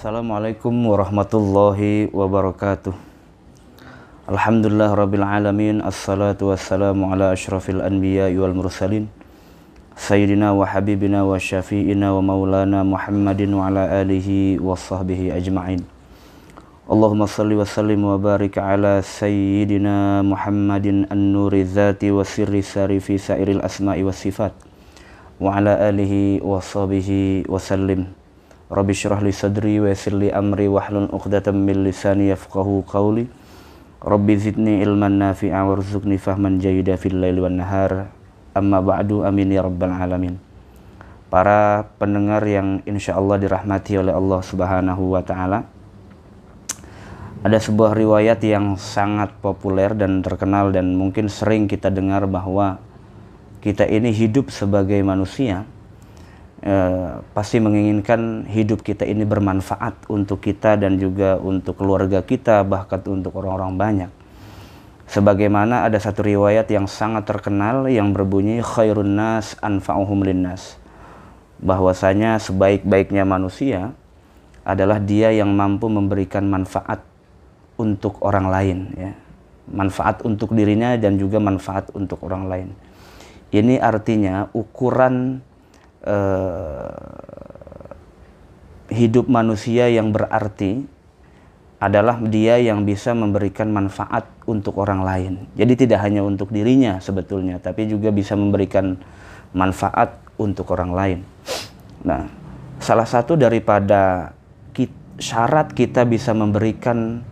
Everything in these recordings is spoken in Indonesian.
Assalamualaikum warahmatullahi wabarakatuh. Alhamdulillah rabbil alamin. Assalatu wassalamu ala asyrafil anbiya wal mursalin Sayyidina wa habibina wa syafi'ina wa maulana Muhammadin wa ala alihi wa sahbihi ajma'in. Allahumma salli wa sallim wa barik ala Sayyidina Muhammadin an-nuri dhati wa sirri sarifi sairil asma'i wa sifat wa ala alihi wa sahbihi wa sallim. Rabbi syrah li sadri wa yassir li amri wahlul 'uqdatam min lisani yafqahu qawli. Rabbi zidni ilman nafi'a warzuqni fahman jayyida fil laili wan nahar. Amma ba'du, amin ya rabbal alamin. Para pendengar yang insyaallah dirahmati oleh Allah Subhanahu wa taala. Ada sebuah riwayat yang sangat populer dan terkenal dan mungkin sering kita dengar bahwa kita ini hidup sebagai manusia pasti menginginkan hidup kita ini bermanfaat untuk kita dan juga untuk keluarga kita, bahkan untuk orang-orang banyak. Sebagaimana ada satu riwayat yang sangat terkenal yang berbunyi khairun nas anfa'uhum linnas, bahwasanya sebaik-baiknya manusia adalah dia yang mampu memberikan manfaat untuk orang lain, ya. Manfaat untuk dirinya dan juga manfaat untuk orang lain. Ini artinya ukuran hidup manusia yang berarti adalah dia yang bisa memberikan manfaat untuk orang lain. Jadi tidak hanya untuk dirinya sebetulnya, tapi juga bisa memberikan manfaat untuk orang lain. Nah, salah satu daripada syarat kita bisa memberikan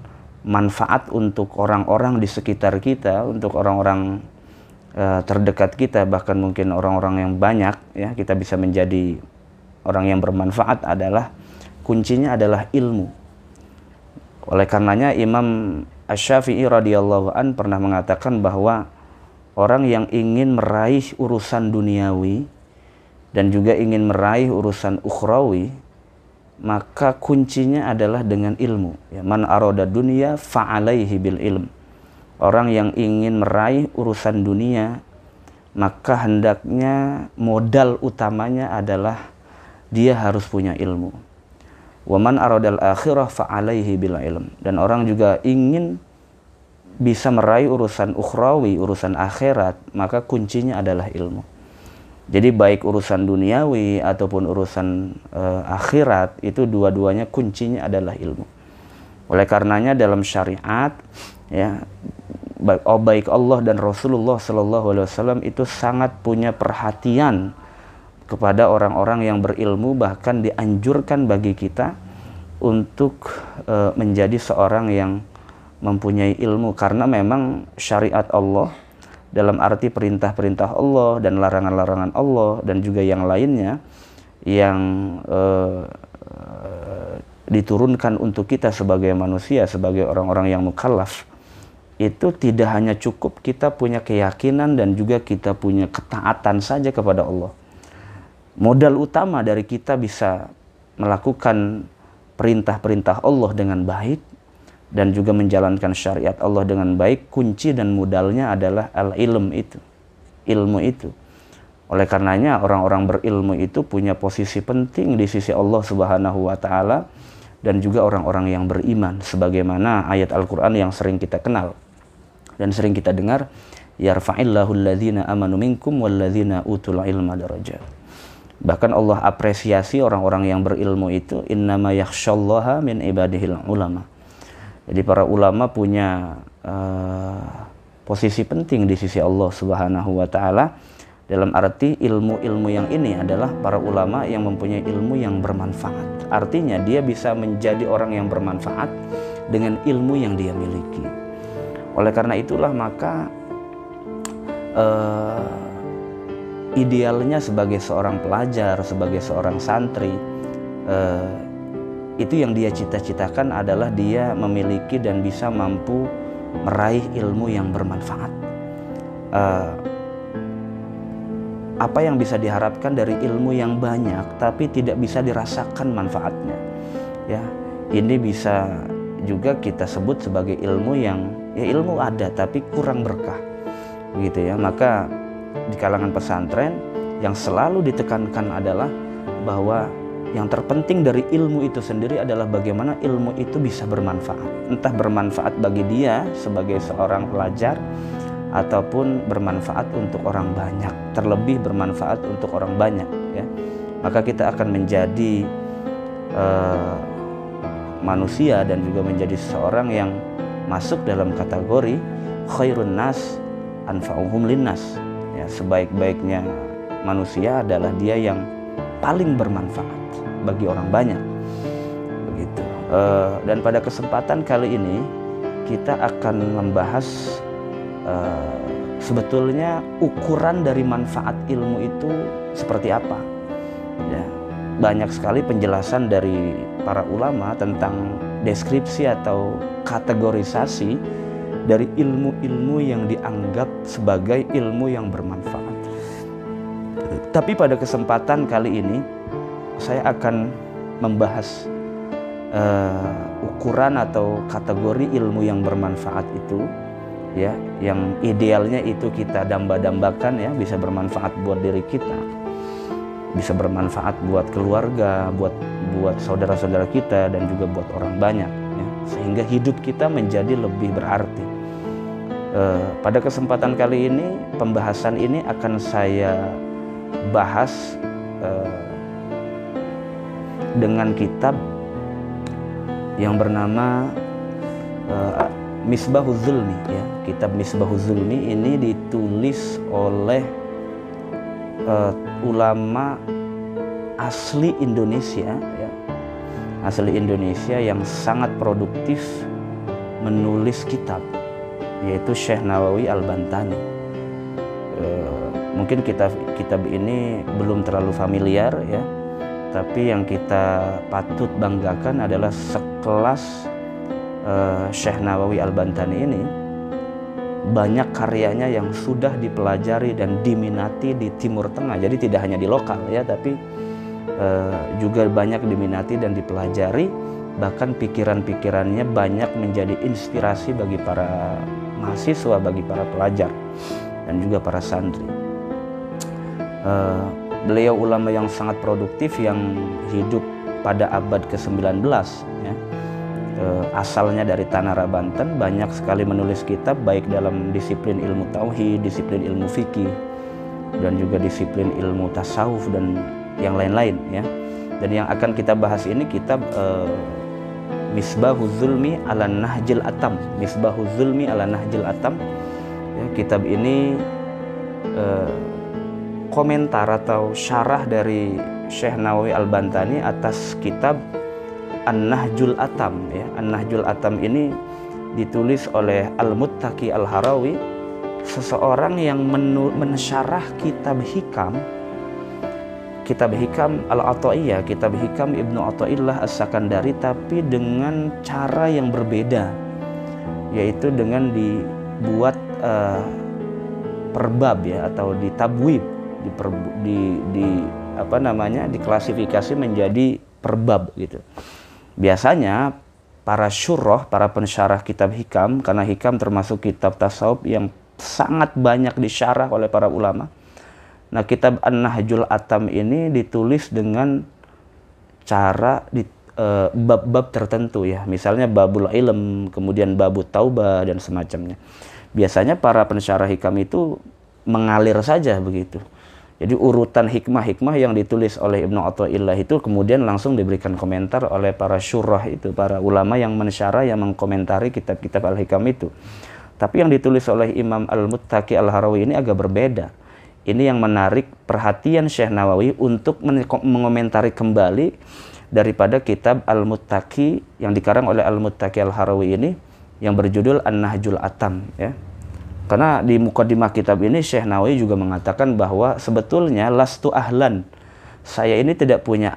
manfaat untuk orang-orang di sekitar kita, untuk orang-orang terdekat kita, bahkan mungkin orang-orang yang banyak, ya, kita bisa menjadi orang yang bermanfaat adalah kuncinya adalah ilmu. Oleh karenanya Imam Asy-Syafi'i radhiyallahu an pernah mengatakan bahwa orang yang ingin meraih urusan duniawi dan juga ingin meraih urusan ukhrawi, maka kuncinya adalah dengan ilmu. Ya, man arada dunya fa'alaihi bil ilm. Orang yang ingin meraih urusan dunia, maka hendaknya modal utamanya adalah dia harus punya ilmu. Wa man aradal akhirah fa'alaihi bil ilm. Dan orang juga ingin bisa meraih urusan ukhrawi, urusan akhirat, maka kuncinya adalah ilmu. Jadi baik urusan duniawi ataupun urusan akhirat, itu dua-duanya kuncinya adalah ilmu. Oleh karenanya dalam syariat, ya, baik Allah dan Rasulullah SAW itu sangat punya perhatian kepada orang-orang yang berilmu, bahkan dianjurkan bagi kita untuk menjadi seorang yang mempunyai ilmu, karena memang syariat Allah dalam arti perintah-perintah Allah dan larangan-larangan Allah dan juga yang lainnya yang diturunkan untuk kita sebagai manusia, sebagai orang-orang yang mukallaf, itu tidak hanya cukup kita punya keyakinan dan juga kita punya ketaatan saja kepada Allah. Modal utama dari kita bisa melakukan perintah-perintah Allah dengan baik dan juga menjalankan syariat Allah dengan baik, kunci dan modalnya adalah al-ilm itu, ilmu itu. Oleh karenanya orang-orang berilmu itu punya posisi penting di sisi Allah Subhanahu wa taala dan juga orang-orang yang beriman, sebagaimana ayat Al-Qur'an yang sering kita kenal dan sering kita dengar, yarfa'illahu alladzina amanu minkum walladzina utul ilma darajat. Bahkan Allah apresiasi orang-orang yang berilmu itu, innama yakhsyallaha min ibadihil ulama. Jadi para ulama punya posisi penting di sisi Allah Subhanahu wa taala, dalam arti ilmu-ilmu yang ini adalah para ulama yang mempunyai ilmu yang bermanfaat. Artinya dia bisa menjadi orang yang bermanfaat dengan ilmu yang dia miliki. Oleh karena itulah maka idealnya sebagai seorang pelajar, sebagai seorang santri, itu yang dia cita-citakan adalah dia memiliki dan bisa mampu meraih ilmu yang bermanfaat. Apa yang bisa diharapkan dari ilmu yang banyak tapi tidak bisa dirasakan manfaatnya, ya, ini bisa juga kita sebut sebagai ilmu yang, ya, ilmu ada tapi kurang berkah, begitu ya. Maka di kalangan pesantren yang selalu ditekankan adalah bahwa yang terpenting dari ilmu itu sendiri adalah bagaimana ilmu itu bisa bermanfaat. Entah bermanfaat bagi dia sebagai seorang pelajar, ataupun bermanfaat untuk orang banyak. Terlebih bermanfaat untuk orang banyak, ya. Maka kita akan menjadi manusia dan juga menjadi seorang yang masuk dalam kategori khairun nas anfa'uhum linnas. Ya, sebaik-baiknya manusia adalah dia yang paling bermanfaat bagi orang banyak, begitu. Dan pada kesempatan kali ini kita akan membahas sebetulnya ukuran dari manfaat ilmu itu seperti apa. Ya, banyak sekali penjelasan dari para ulama tentang deskripsi atau kategorisasi dari ilmu-ilmu yang dianggap sebagai ilmu yang bermanfaat. Tapi pada kesempatan kali ini saya akan membahas ukuran atau kategori ilmu yang bermanfaat itu, ya, yang idealnya itu kita damba-dambakan, ya, bisa bermanfaat buat diri kita, bisa bermanfaat buat keluarga, buat saudara-saudara kita, dan juga buat orang banyak, ya, sehingga hidup kita menjadi lebih berarti. Pada kesempatan kali ini, pembahasan ini akan saya bahas dengan kitab yang bernama Misbahuz Zulmi, ya. Kitab Misbahuz Zulmi ini ditulis oleh ulama asli Indonesia, ya, asli Indonesia yang sangat produktif menulis kitab, yaitu Syekh Nawawi Al-Bantani. Mungkin kitab ini belum terlalu familiar, ya, tapi yang kita patut banggakan adalah sekelas Syekh Nawawi Al-Bantani ini banyak karyanya yang sudah dipelajari dan diminati di Timur Tengah. Jadi tidak hanya di lokal, ya, tapi juga banyak diminati dan dipelajari. Bahkan pikiran-pikirannya banyak menjadi inspirasi bagi para mahasiswa, bagi para pelajar, dan juga para santri. Beliau ulama yang sangat produktif yang hidup pada abad ke-19, ya. Asalnya dari Tanara, Banten, banyak sekali menulis kitab baik dalam disiplin ilmu tauhid, disiplin ilmu fikih, dan juga disiplin ilmu tasawuf dan yang lain-lain, ya. Dan yang akan kita bahas ini kitab Misbahuz Zulmi ala Nahjil Atam. Misbahuz Zulmi ala Nahjil Atam, ya, kitab ini komentar atau syarah dari Syekh Nawawi Al-Bantani atas kitab An-Nahjul Atam, ya. An-Nahjul Atam ini ditulis oleh Al-Muttaqi Al-Harawi, seseorang yang mensyarah kitab Hikam Al-Athaiyah, kitab Hikam Ibnu Athaillah As-Sakandari, tapi dengan cara yang berbeda, yaitu dengan dibuat perbab, ya, atau ditabwib, diklasifikasi menjadi perbab, gitu. Biasanya para syurah, para pensyarah kitab Hikam, karena Hikam termasuk kitab tasawuf yang sangat banyak disyarah oleh para ulama. Nah, kitab An-Nahjul Atam ini ditulis dengan cara bab-bab tertentu, ya. Misalnya babul ilm, kemudian babut taubah, dan semacamnya. Biasanya para pensyarah Hikam itu mengalir saja begitu. Jadi urutan hikmah-hikmah yang ditulis oleh Ibnu Athaillah itu kemudian langsung diberikan komentar oleh para syurah itu, para ulama yang mensyarah, yang mengkomentari kitab-kitab Al-Hikam itu. Tapi yang ditulis oleh Imam Al-Muttaqi Al-Harawi ini agak berbeda. Ini yang menarik perhatian Syekh Nawawi untuk mengomentari kembali daripada kitab Al-Muttaqi yang dikarang oleh Al-Muttaqi Al-Harawi ini yang berjudul An-Nahjul Atam, ya. Karena di mukadimah kitab ini Syekh Nawawi juga mengatakan bahwa sebetulnya lastu ahlan, saya ini tidak punya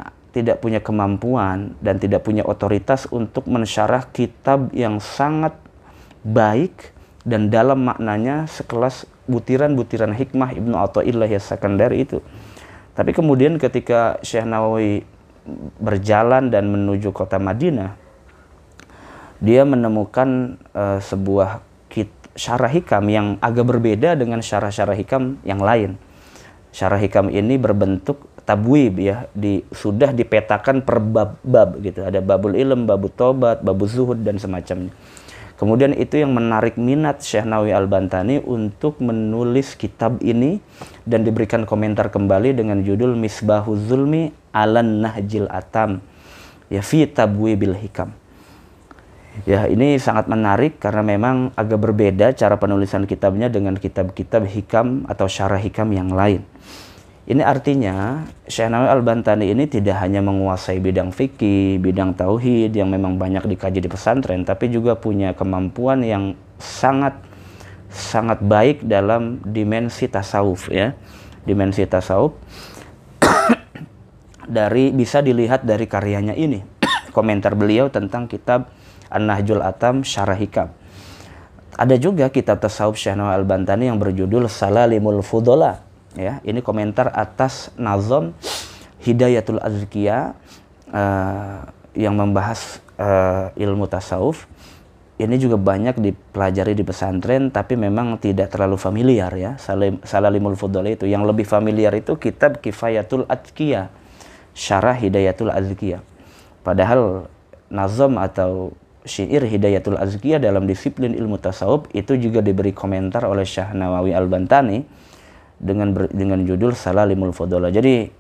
kemampuan dan tidak punya otoritas untuk mensyarah kitab yang sangat baik dan dalam maknanya sekelas butiran-butiran hikmah Ibnu Athaillah As-Sakandari itu. Tapi kemudian ketika Syekh Nawawi berjalan dan menuju kota Madinah, dia menemukan sebuah syarah hikam yang agak berbeda dengan syarah-syarah hikam yang lain. Syarah hikam ini berbentuk tabwib ya, sudah dipetakan per bab-bab gitu. Ada babul ilm, babul tobat, babul zuhud dan semacamnya. Kemudian itu yang menarik minat Syekh Nawawi Al-Bantani untuk menulis kitab ini dan diberikan komentar kembali dengan judul Misbahuz Zulmi 'alan Nahjil Atam ya fi tabwibil hikam. Ya, ini sangat menarik karena memang agak berbeda cara penulisan kitabnya dengan kitab-kitab hikam atau syarah hikam yang lain. Ini artinya Syekh Nawawi Al-Bantani ini tidak hanya menguasai bidang fikih, bidang tauhid yang memang banyak dikaji di pesantren, tapi juga punya kemampuan yang sangat baik dalam dimensi tasawuf ya. Dimensi tasawuf bisa dilihat dari karyanya ini. Komentar beliau tentang kitab An-Nahjul Atam Syarah Hikam. Ada juga kitab tasawuf Syekh Nawawi Al-Bantani yang berjudul Salalimul Fudola. Ya, ini komentar atas nazam Hidayatul Azkiyah yang membahas ilmu tasawuf. Ini juga banyak dipelajari di pesantren, tapi memang tidak terlalu familiar ya. Salalimul Fudola itu yang lebih familiar itu kitab Kifayatul Azkiyah Syarah Hidayatul Azkiyah. Padahal nazam atau syair Hidayatul Azkiyah dalam disiplin ilmu tasawuf itu juga diberi komentar oleh Syekh Nawawi Al-Bantani dengan judul Salalimul Fudola. Jadi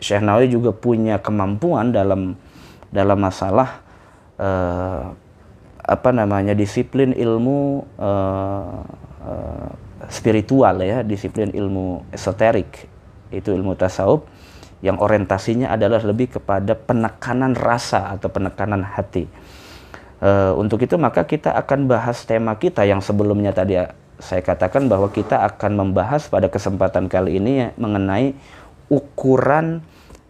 Syekh Nawawi juga punya kemampuan dalam masalah disiplin ilmu spiritual ya, disiplin ilmu esoterik, itu ilmu tasawuf yang orientasinya adalah lebih kepada penekanan rasa atau penekanan hati. Untuk itu maka kita akan bahas tema kita yang sebelumnya tadi saya katakan bahwa kita akan membahas pada kesempatan kali ini ya, mengenai ukuran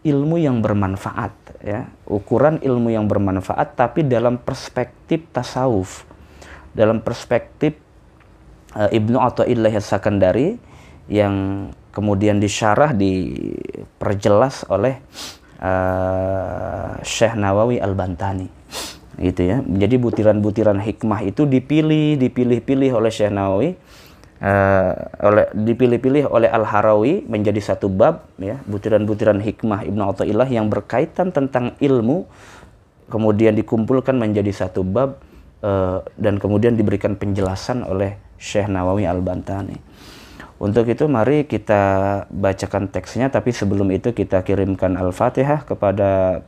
ilmu yang bermanfaat ya. Ukuran ilmu yang bermanfaat tapi dalam perspektif tasawuf, dalam perspektif Ibnu Athaillah As-Sakandari yang kemudian disyarah, diperjelas oleh Syekh Nawawi Al-Bantani gitu ya. Jadi butiran-butiran hikmah itu dipilih-pilih oleh Syekh Nawawi, dipilih-pilih oleh Al-Harawi menjadi satu bab ya, butiran-butiran hikmah Ibnu Athaillah yang berkaitan tentang ilmu kemudian dikumpulkan menjadi satu bab dan kemudian diberikan penjelasan oleh Syekh Nawawi Al-Bantani. Untuk itu mari kita bacakan teksnya, tapi sebelum itu kita kirimkan Al-Fatihah kepada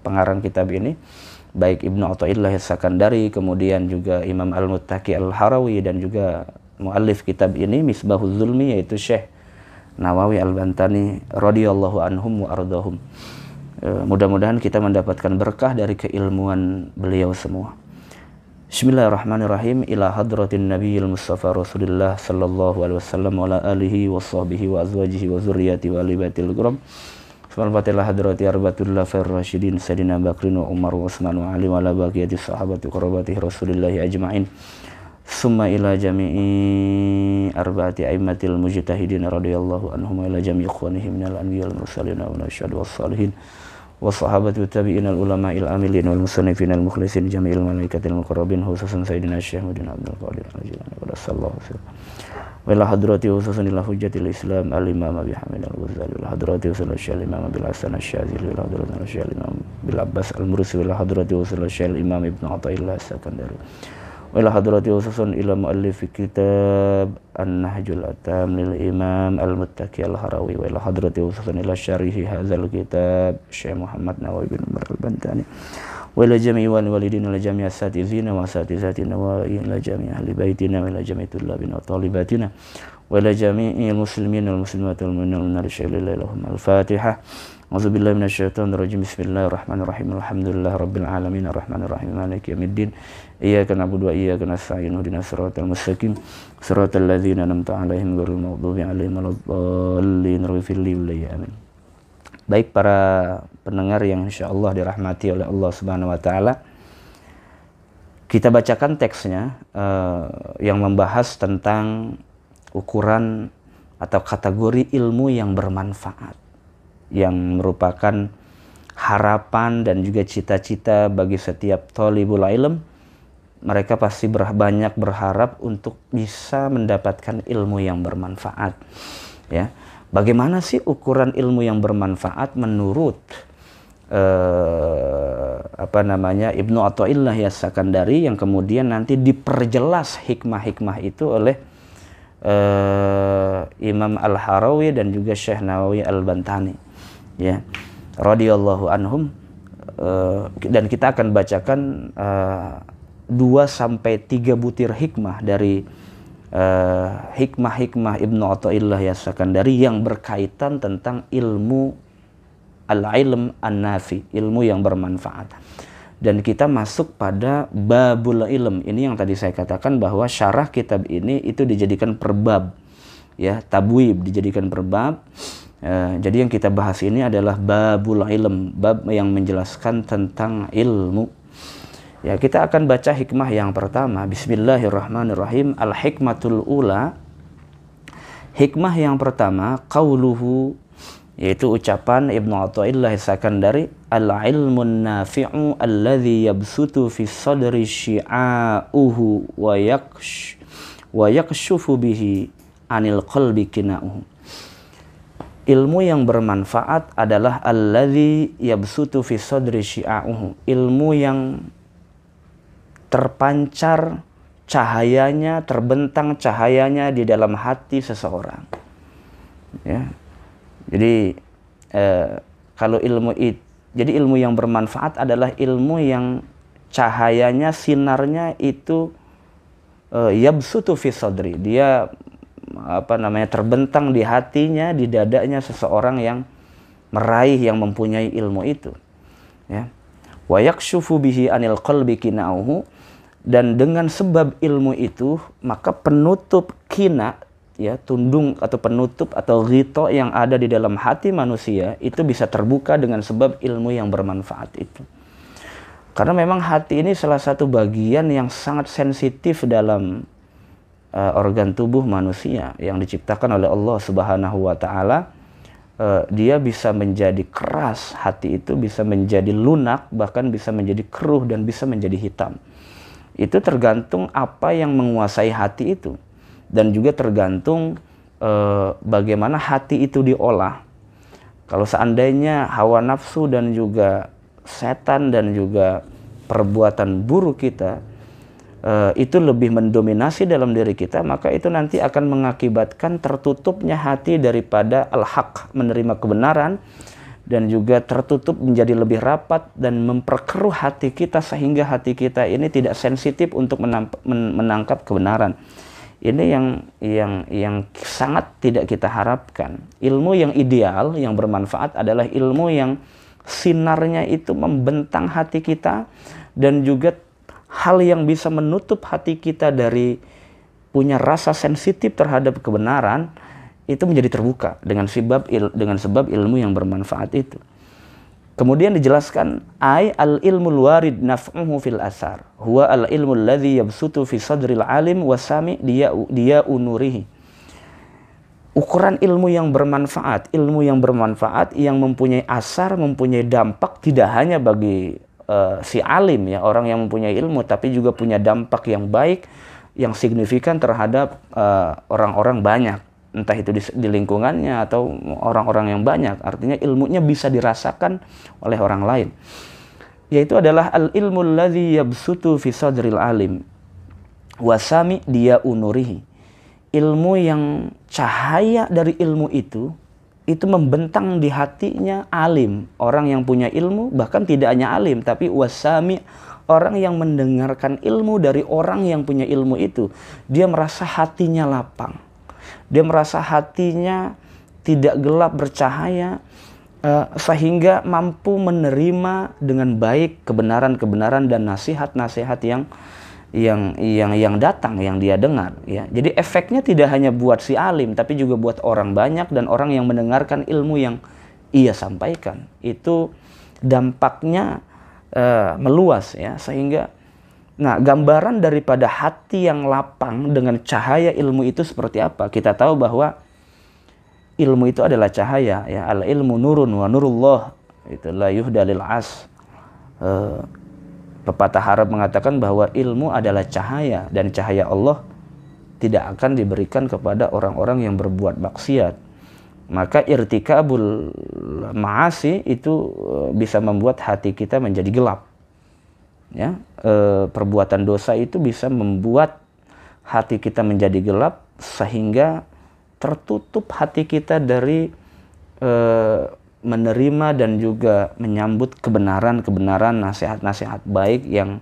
pengarang kitab ini, baik Ibnu Athaillah As-Sakandari, kemudian juga Imam Al-Muttaqi Al-Harawi, dan juga muallif kitab ini Misbahuz Zulmi yaitu Syekh Nawawi Al-Bantani radhiyallahu anhum wa ardahum. Mudah-mudahan kita mendapatkan berkah dari keilmuan beliau semua. Bismillahirrahmanirrahim. Ila hadratin nabiyil mustafa rasulillah sallallahu alaihi wasallam wa ala alihi wa sahbihi wa azwajihi wa zurriyyati wa alibatil kiram. Al-Fatihah hadrati arbatullah fir rasyidin Sayyidina Bakrin wa Umar wa Utsman wa Ali wa ala baqiyati sahabati qurabati rasulillahi ajma'in. Summa ila jami'i arba'ati aimmatil mujtahidin radhiyallahu anhum wa ila jami'i ikhwanihim minal anbiya'il mursalin wa nasyhadu was-salihin wa sahabati tabi'in al-ulama'il amilin wal musannifin al-mukhlisin jami'il malaikatil muqarrabin khususan Sayyidina Syekh Muhammad Abdul Qadir al-Jilani wa sallallahu alaihi wasallam. Wa ila hadrati khususan ila hujjatil Islam al-Imam Abi Hamid al-Ghazali wa hadrati khususan Syekh Imam Abil Hasan Asy-Syadzili wa hadrati Syekh Imam Bil Abbas al-Mursi wa hadrati khususan Syekh Imam Ibnu Athaillah As-Sakandari wa ila hadrati khususan ila muallif kitab An-Nahjul Atam lil Imam Al-Muttaqi Al-Harawi wa ila hadrati khususan ila syarihi hadzal kitab Syekh Muhammad Nawawi bin Umar Al-Bantani wa ila jami'i walidina wa jami'i asatizina wa asatizatina wa ila jami'i ahli baitina wa ila jami'i tullabina wa talibatina wa ila jami'i muslimin wal muslimat wal mu'minin lahum al-Fatihah. A'udzubillahi minasyaitonir rajim. Bismillahirrahmanirrahim. Alhamdulillahi rabbil alamin arrahmanir rahim maliki yaumiddin. Iyyaka na'budu wa iyyaka nasta'in. Ihdinas siratal mustaqim. Siratal ladzina an'amta 'alaihim ghairil maghdubi 'alaihim waladdallin. Amin. Baik para pendengar yang insyaallah dirahmati oleh Allah Subhanahu wa taala. Kita bacakan teksnya yang membahas tentang ukuran atau kategori ilmu yang bermanfaat, yang merupakan harapan dan juga cita-cita bagi setiap thalibul ilm. Mereka pasti banyak berharap untuk bisa mendapatkan ilmu yang bermanfaat ya. Bagaimana sih ukuran ilmu yang bermanfaat menurut Ibnu Athaillah As-Sakandari, yang kemudian nanti diperjelas hikmah-hikmah itu oleh Imam Al-Harawi dan juga Syekh Nawawi Al-Bantani, ya, radhiyallahu anhum. Dan kita akan bacakan 2-3 butir hikmah dari hikmah-hikmah Ibnu Athaillah As-Sakandari yang berkaitan tentang ilmu al-ilm an-nafi, ilmu yang bermanfaat. Dan kita masuk pada babul ilm. Ini yang tadi saya katakan bahwa syarah kitab ini itu dijadikan per bab, ya, tabwib dijadikan per bab. Jadi yang kita bahas ini adalah babul ilm, bab yang menjelaskan tentang ilmu. Ya, kita akan baca hikmah yang pertama. Bismillahirrahmanirrahim. Al-hikmatul ula. Hikmah yang pertama, qauluhu, yaitu ucapan Ibnu Athaillah As-Sakandari, al-ilmun nafi'u alladhi yabsutu fi sadri syi'a'uhu wa yakshufu bihi anil qalbi kina'uhu. Ilmu yang bermanfaat adalah alladhi yabsutu fi sadri syi'a'uhu, ilmu yang terpancar cahayanya, terbentang cahayanya di dalam hati seseorang, ya. Jadi kalau jadi ilmu yang bermanfaat adalah ilmu yang cahayanya, sinarnya itu yabsutu fi sadri, dia terbentang di hatinya, di dadanya seseorang yang meraih, yang mempunyai ilmu itu, ya. Wa yakshufu bihi anil qalbi kina'uhu, dan dengan sebab ilmu itu maka penutup kina, ya, tundung atau penutup atau ghito yang ada di dalam hati manusia itu bisa terbuka dengan sebab ilmu yang bermanfaat itu. Karena memang hati ini salah satu bagian yang sangat sensitif dalam organ tubuh manusia yang diciptakan oleh Allah Subhanahu wa taala. Dia bisa menjadi keras, hati itu bisa menjadi lunak, bahkan bisa menjadi keruh dan bisa menjadi hitam. Itu tergantung apa yang menguasai hati itu, dan juga tergantung bagaimana hati itu diolah. Kalau seandainya hawa nafsu dan juga setan dan juga perbuatan buruk kita itu lebih mendominasi dalam diri kita, maka itu nanti akan mengakibatkan tertutupnya hati daripada al-haq, menerima kebenaran, dan juga tertutup menjadi lebih rapat dan memperkeruh hati kita sehingga hati kita ini tidak sensitif untuk menangkap kebenaran. Ini yang sangat tidak kita harapkan. Ilmu yang ideal, yang bermanfaat adalah ilmu yang sinarnya itu membentang hati kita, dan juga hal yang bisa menutup hati kita dari punya rasa sensitif terhadap kebenaran itu menjadi terbuka dengan sebab ilmu yang bermanfaat itu. Kemudian dijelaskan al ilmul warid naf'uhu fil asar huwa al ilmul ladzi yabsutu fi sadril alim wasami dia unurihi. Ukuran ilmu yang bermanfaat yang mempunyai asar, mempunyai dampak tidak hanya bagi si alim, ya, orang yang mempunyai ilmu, tapi juga punya dampak yang baik, yang signifikan terhadap orang-orang banyak, entah itu di lingkungannya atau orang-orang yang banyak. Artinya ilmunya bisa dirasakan oleh orang lain. Yaitu adalah al-ilmul ladzi yabsutu fi sadril alim wasami dia unurihi. Ilmu yang cahaya dari ilmu itu membentang di hatinya alim, orang yang punya ilmu, bahkan tidak hanya alim tapi wasami, orang yang mendengarkan ilmu dari orang yang punya ilmu itu, dia merasa hatinya lapang. Dia merasa hatinya tidak gelap, bercahaya, sehingga mampu menerima dengan baik kebenaran-kebenaran dan nasihat-nasihat yang datang, yang dia dengar, ya. Jadi efeknya tidak hanya buat si alim, tapi juga buat orang banyak dan orang yang mendengarkan ilmu yang ia sampaikan. Itu dampaknya meluas, ya, sehingga gambaran daripada hati yang lapang dengan cahaya ilmu itu seperti apa? Kita tahu bahwa ilmu itu adalah cahaya, ya. Al ilmu nurun wa nurullah itu la yuhda lil as. Pepatah Arab mengatakan bahwa ilmu adalah cahaya, dan cahaya Allah tidak akan diberikan kepada orang-orang yang berbuat maksiat. Maka irtikabul ma'asi itu bisa membuat hati kita menjadi gelap. Ya, perbuatan dosa itu bisa membuat hati kita menjadi gelap sehingga tertutup hati kita dari menerima dan juga menyambut kebenaran-kebenaran, nasihat-nasihat baik yang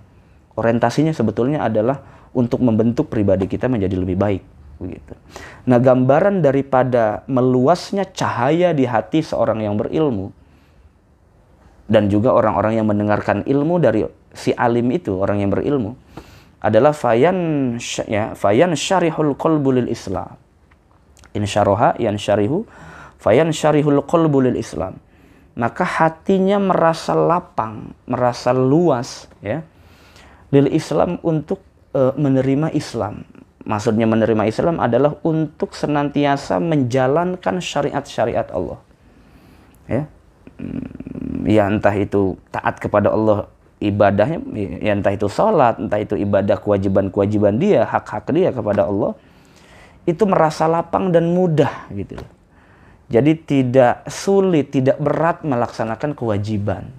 orientasinya sebetulnya adalah untuk membentuk pribadi kita menjadi lebih baik. Begitu. Nah, gambaran daripada meluasnya cahaya di hati seorang yang berilmu dan juga orang-orang yang mendengarkan ilmu dari si alim itu, orang yang berilmu, adalah fayan syarihul qalbu lil Islam. Insyaraha yansyarihu fayan syarihul qalbu lil Islam. Maka hatinya merasa lapang, merasa luas, ya, lil Islam, untuk menerima Islam. Maksudnya menerima Islam adalah untuk senantiasa menjalankan syariat-syariat Allah. Ya. Ya, entah itu taat kepada Allah ibadahnya, ya entah itu sholat, entah itu ibadah kewajiban-kewajiban dia, hak-hak dia kepada Allah, itu merasa lapang dan mudah gitu. Jadi tidak sulit, tidak berat melaksanakan kewajiban.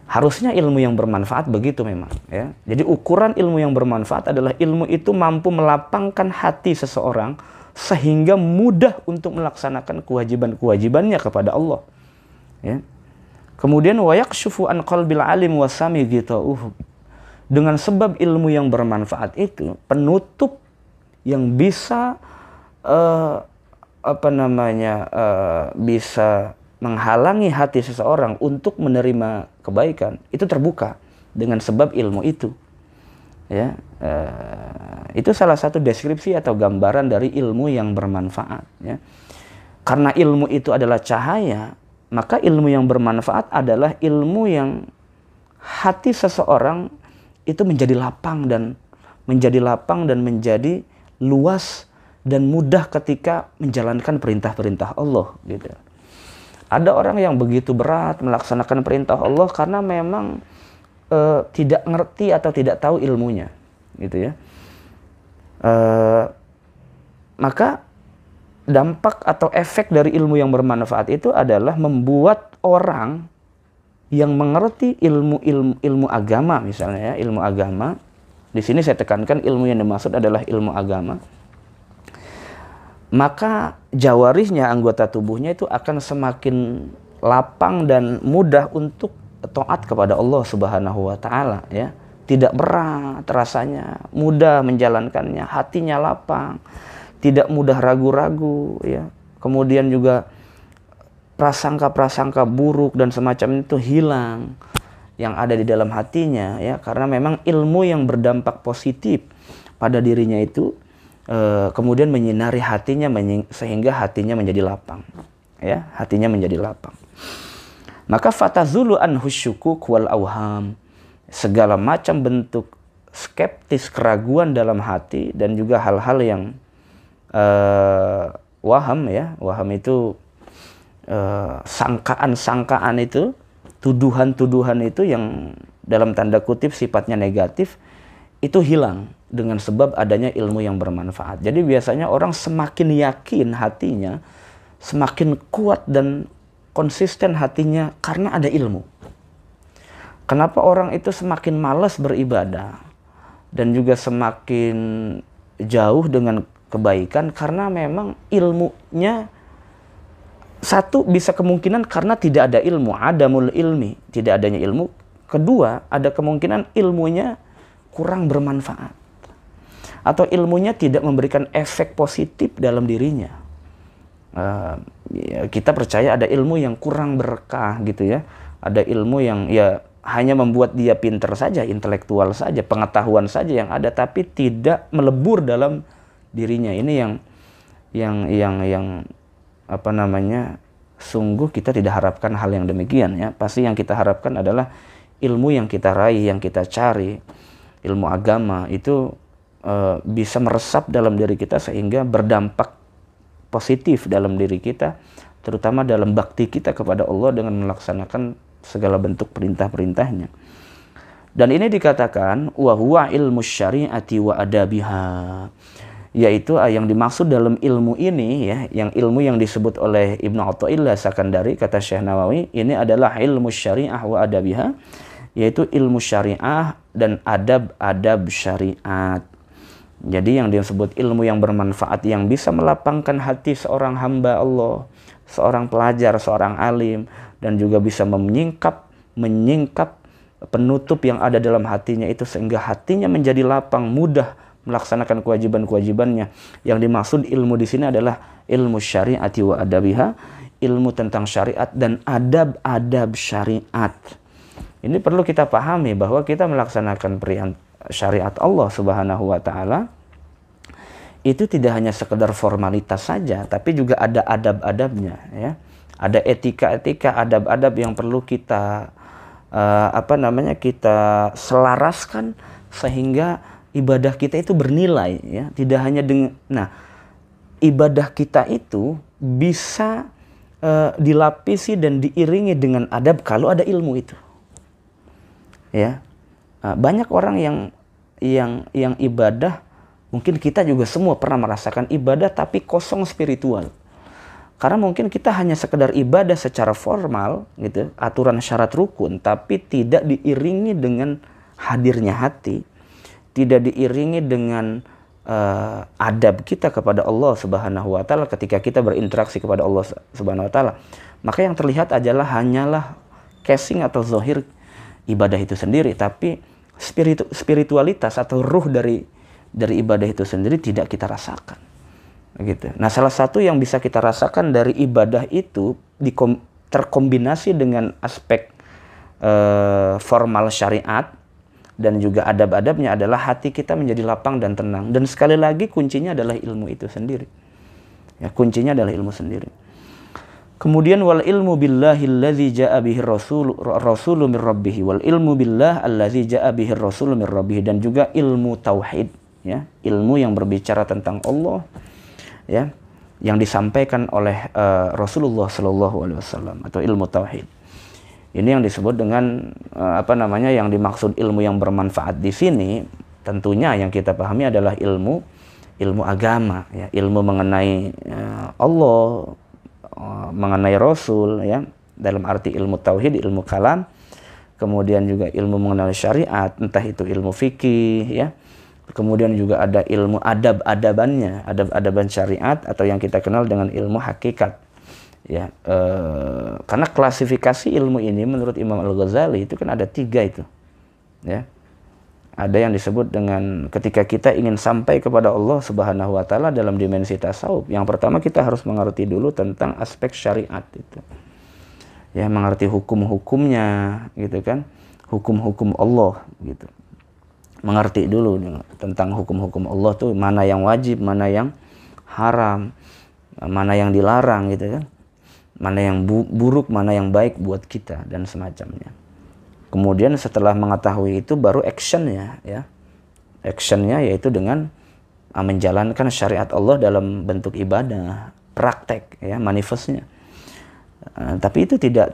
Harusnya ilmu yang bermanfaat begitu memang, ya. Jadi ukuran ilmu yang bermanfaat adalah ilmu itu mampu melapangkan hati seseorang sehingga mudah untuk melaksanakan kewajiban-kewajibannya kepada Allah. Ya. Kemudian wa yakshufu an qalbil alim wasami ghitauhu. Dengan sebab ilmu yang bermanfaat itu, penutup yang bisa bisa menghalangi hati seseorang untuk menerima kebaikan itu terbuka dengan sebab ilmu itu. Ya, itu salah satu deskripsi atau gambaran dari ilmu yang bermanfaat. Ya. Karena ilmu itu adalah cahaya, maka ilmu yang bermanfaat adalah ilmu yang hati seseorang itu menjadi lapang dan menjadi luas dan mudah ketika menjalankan perintah-perintah Allah. Gitu. Ada orang yang begitu berat melaksanakan perintah Allah karena memang tidak ngerti atau tidak tahu ilmunya, gitu ya. Maka dampak atau efek dari ilmu yang bermanfaat itu adalah membuat orang yang mengerti ilmu agama, misalnya ya, ilmu agama. Di sini saya tekankan ilmu yang dimaksud adalah ilmu agama. Maka jawarihnya, anggota tubuhnya itu akan semakin lapang dan mudah untuk taat kepada Allah Subhanahu wa taala, ya. Tidak berat rasanya, mudah menjalankannya, hatinya lapang, tidak mudah ragu-ragu, ya. Kemudian juga prasangka-prasangka buruk dan semacam itu hilang yang ada di dalam hatinya, ya, karena memang ilmu yang berdampak positif pada dirinya itu kemudian menyinari hatinya sehingga hatinya menjadi lapang, ya, hatinya menjadi lapang. Maka fatazulu anhu syukuk wal awham, segala macam bentuk skeptis, keraguan dalam hati dan juga hal-hal yang waham, ya, waham itu sangkaan-sangkaan itu, tuduhan-tuduhan itu yang dalam tanda kutip sifatnya negatif, itu hilang dengan sebab adanya ilmu yang bermanfaat. Jadi biasanya orang semakin yakin hatinya, semakin kuat dan konsisten hatinya karena ada ilmu. Kenapa orang itu semakin malas beribadah dan juga semakin jauh dengan kebaikan? Karena memang ilmunya, satu, bisa kemungkinan karena tidak ada ilmu, adamul ilmi, tidak adanya ilmu. Kedua, ada kemungkinan ilmunya kurang bermanfaat atau ilmunya tidak memberikan efek positif dalam dirinya. Kita percaya ada ilmu yang kurang berkah, gitu ya. Ada ilmu yang ya hanya membuat dia pintar saja, intelektual saja, pengetahuan saja yang ada, tapi tidak melebur dalam dirinya. Ini yang apa namanya, sungguh kita tidak harapkan hal yang demikian, ya. Pasti yang kita harapkan adalah ilmu yang kita raih, yang kita cari, ilmu agama itu bisa meresap dalam diri kita sehingga berdampak positif dalam diri kita, terutama dalam bakti kita kepada Allah dengan melaksanakan segala bentuk perintah-perintahnya. Dan ini dikatakan wa huwa ilmu syariati wa adabiha. yaitu yang dimaksud dalam ilmu ini ya, yang ilmu yang disebut oleh Ibnu Athaillah Sakandari, kata Syekh Nawawi, ini adalah ilmu syariah wa adabiha, yaitu ilmu syariah dan adab-adab syariat. Jadi yang disebut ilmu yang bermanfaat, yang bisa melapangkan hati seorang hamba Allah, seorang pelajar, seorang alim, dan juga bisa menyingkap penutup yang ada dalam hatinya itu, sehingga hatinya menjadi lapang, mudah melaksanakan kewajiban-kewajibannya. Yang dimaksud ilmu di sini adalah ilmu syariati wa adabiha, ilmu tentang syariat dan adab-adab syariat. Ini perlu kita pahami bahwa kita melaksanakan syariat Allah Subhanahu wa taala itu tidak hanya sekedar formalitas saja, tapi juga ada adab-adabnya ya. Ada etika-etika, adab-adab yang perlu kita kita selaraskan sehingga ibadah kita itu bernilai ya. Tidak hanya dengan ibadah kita itu bisa dilapisi dan diiringi dengan adab kalau ada ilmu itu. Ya. Banyak orang yang ibadah, mungkin kita juga semua pernah merasakan ibadah tapi kosong spiritual. Karena mungkin kita hanya sekedar ibadah secara formal gitu, aturan syarat rukun, tapi tidak diiringi dengan hadirnya hati, tidak diiringi dengan adab kita kepada Allah Subhanahu wa taala ketika kita berinteraksi kepada Allah Subhanahu wa taala. Maka yang terlihat hanyalah casing atau zahir ibadah itu sendiri, tapi spiritualitas atau ruh dari ibadah itu sendiri tidak kita rasakan. Gitu. Nah, salah satu yang bisa kita rasakan dari ibadah itu terkombinasi dengan aspek formal syariat dan juga adab-adabnya adalah hati kita menjadi lapang dan tenang. Dan sekali lagi kuncinya adalah ilmu itu sendiri. Ya, kuncinya adalah ilmu sendiri. Kemudian wal ilmu billahi allazi jaa bihi rasulu min rabbih, wal ilmu billah allazi jaa bihi rasulu min rabbih, dan juga ilmu tauhid ya, ilmu yang berbicara tentang Allah ya, yang disampaikan oleh Rasulullah sallallahu alaihi wasallam, atau ilmu tauhid. Ini yang disebut dengan yang dimaksud ilmu yang bermanfaat di sini, tentunya yang kita pahami adalah ilmu agama ya, ilmu mengenai Allah, mengenai Rasul ya, dalam arti ilmu tauhid, ilmu kalam, kemudian juga ilmu mengenai syariat, entah itu ilmu fikih ya, kemudian juga ada ilmu adab-adabannya, adab-adaban syariat, atau yang kita kenal dengan ilmu hakikat ya. Karena klasifikasi ilmu ini menurut Imam Al-Ghazali itu kan ada 3 itu ya. Ada yang disebut dengan ketika kita ingin sampai kepada Allah Subhanahu wa taala dalam dimensi tasawuf, yang pertama kita harus mengerti dulu tentang aspek syariat itu. Ya, mengerti hukum-hukumnya gitu kan. Hukum-hukum Allah gitu. Mengerti dulu tentang hukum-hukum Allah tuh, mana yang wajib, mana yang haram, mana yang dilarang gitu kan. Mana yang buruk, mana yang baik buat kita dan semacamnya. Kemudian setelah mengetahui itu baru actionnya ya. Actionnya yaitu dengan menjalankan syariat Allah dalam bentuk ibadah, praktek ya, manifestnya. Tapi itu tidak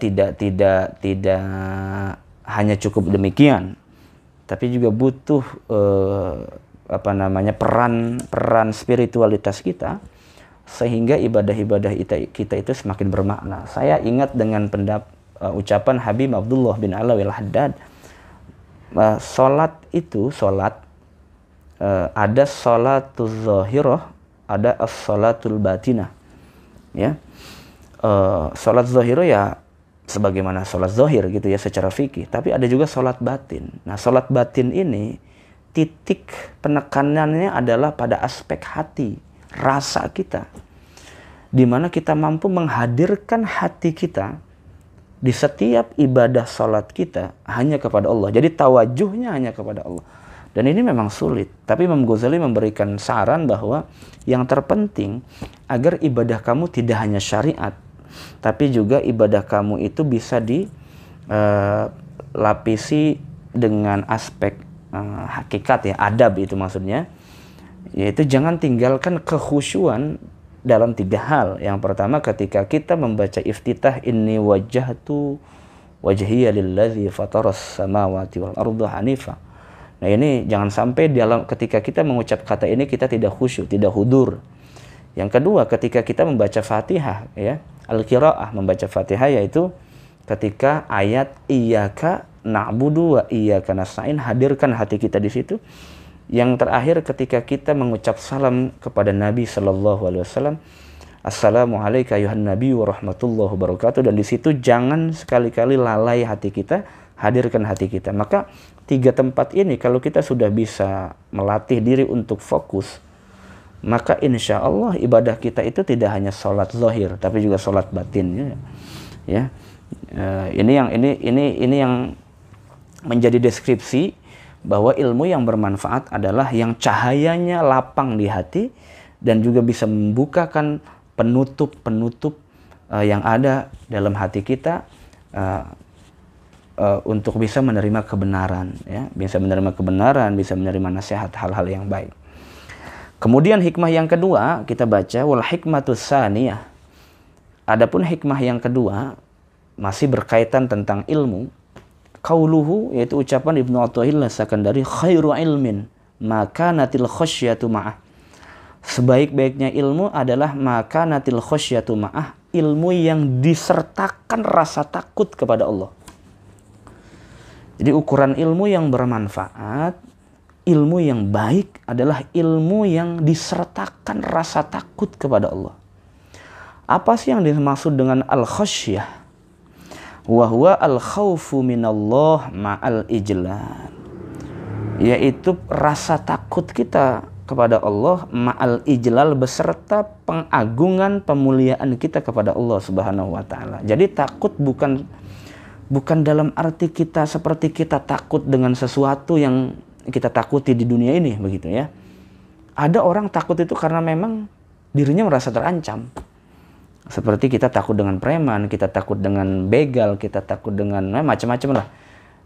hanya cukup demikian. Tapi juga butuh peran spiritualitas kita sehingga ibadah-ibadah kita itu semakin bermakna. Saya ingat dengan ucapan Habib Abdullah bin Alawi al-Haddad, salat ada salatul zahirah, ada as-salatul batinah ya. Salat zahirah ya sebagaimana salat zahir gitu ya secara fikih, tapi ada juga salat batin. Nah, salat batin ini titik penekanannya adalah pada aspek hati, rasa kita, di mana kita mampu menghadirkan hati kita di setiap ibadah salat kita hanya kepada Allah. Jadi tawajuhnya hanya kepada Allah. Dan ini memang sulit. Tapi Imam Ghazali memberikan saran bahwa yang terpenting agar ibadah kamu tidak hanya syariat, tapi juga ibadah kamu itu bisa dilapisi dengan aspek hakikat ya, adab itu maksudnya. Yaitu jangan tinggalkan kekhusyuan dalam 3 hal. Yang pertama, ketika kita membaca iftitah, inni wajjahtu wajhiya lillazi fataras samawati wal arda hanifa, Nah ini jangan sampai ketika kita mengucap kata ini kita tidak khusyuk, tidak hudur. Yang kedua, ketika kita membaca Fatihah, ya, al-qiraah, membaca Fatihah, yaitu ketika ayat iyyaka na'budu wa iyyaka nasta'in, hadirkan hati kita di situ. Yang terakhir, ketika kita mengucap salam kepada Nabi Sallallahu Alaihi Wasallam, Assalamualaikum ayuhan Nabi wa rahmatullahi wabarakatuh. Dan di situ jangan sekali-kali lalai hati kita, hadirkan hati kita. Maka 3 tempat ini kalau kita sudah bisa melatih diri untuk fokus, maka insya Allah ibadah kita itu tidak hanya sholat zahir, tapi juga sholat batin. Ya, ini yang menjadi deskripsi bahwa ilmu yang bermanfaat adalah yang cahayanya lapang di hati dan juga bisa membukakan penutup-penutup yang ada dalam hati kita untuk bisa menerima kebenaran, ya, bisa menerima kebenaran, bisa menerima nasihat, hal-hal yang baik. Kemudian hikmah yang kedua kita baca wal hikmatus tsaniyah. Adapun hikmah yang kedua masih berkaitan tentang ilmu. Qauluhu, yaitu ucapan Ibnu Athaillah Sakandari, khairu ilmin makanatil khasyatu ma'ah. Sebaik-baiknya ilmu adalah makanatil khasyatu ma'ah, ilmu yang disertakan rasa takut kepada Allah. Jadi ukuran ilmu yang bermanfaat, ilmu yang baik adalah ilmu yang disertakan rasa takut kepada Allah. Apa sih yang dimaksud dengan al-khasyah? Wa huwa al-khaufu minallah ma'al ijlal. Yaitu rasa takut kita kepada Allah ma'al ijlal, beserta pengagungan, pemuliaan kita kepada Allah Subhanahu wa taala. Jadi takut bukan dalam arti kita seperti kita takut dengan sesuatu yang kita takuti di dunia ini, begitu ya. Ada orang takut itu karena memang dirinya merasa terancam. Seperti kita takut dengan preman, kita takut dengan begal, kita takut dengan macam-macam lah.